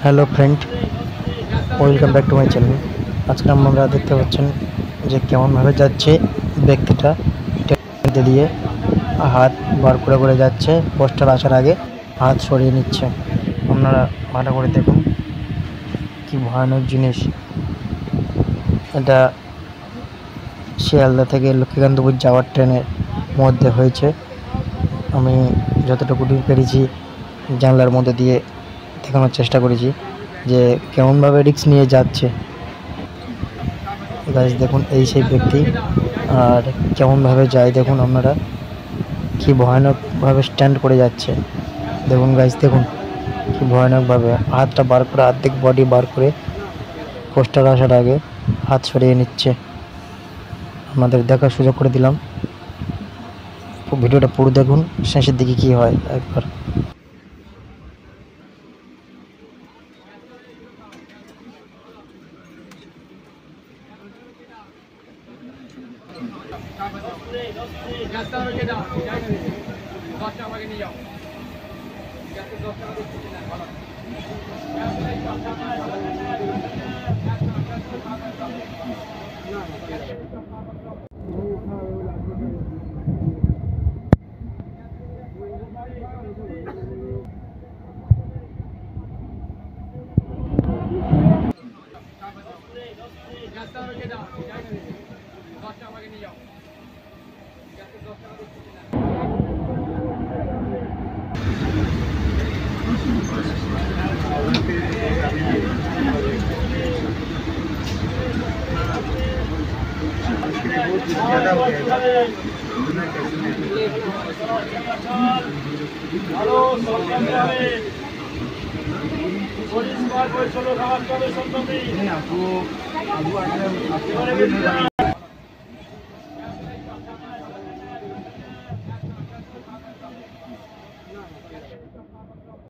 Hello friend, welcome back to my channel. আজকে আপনারা দেখতে পাচ্ছেন যে কেমনভাবে যাচ্ছে ব্যক্তিটা টেনে দিয়ে হাত বার করে যাচ্ছে। পোস্টার আসার আগে হাত সরিয়ে নিচ্ছে। আপনারা ভালো করে দেখুন, কি ভয়ানক জিনিস এটা। শিয়ালদা থেকে লক্ষ্মীকান্তপুর যাওয়ার ট্রেনের মধ্যে হয়েছে। আমি যতটুকু পেরেছি জানলার মধ্যে দিয়ে দেখানোর চেষ্টা করেছি যে কেমনভাবে রিস্ক নিয়ে যাচ্ছে। গাইস দেখুন, এই সেই ব্যক্তি আর কেমনভাবে যায় দেখুন আপনারা, কি ভয়ানকভাবে স্ট্যান্ড করে যাচ্ছে। দেখুন গাইস, দেখুন কি ভয়ানকভাবে হাতটা বার করে, অর্ধেক বডি বার করে পোস্টার আসার আগে হাত সরিয়ে নিচ্ছে। আমাদের দেখার সুযোগ করে দিলাম, ভিডিওটা পুরো দেখুন, শেষের দিকে কি হয় একবার। ভালো পরিষ্কার পরিচ্ছন্ন খাবার খাবে সন্তান।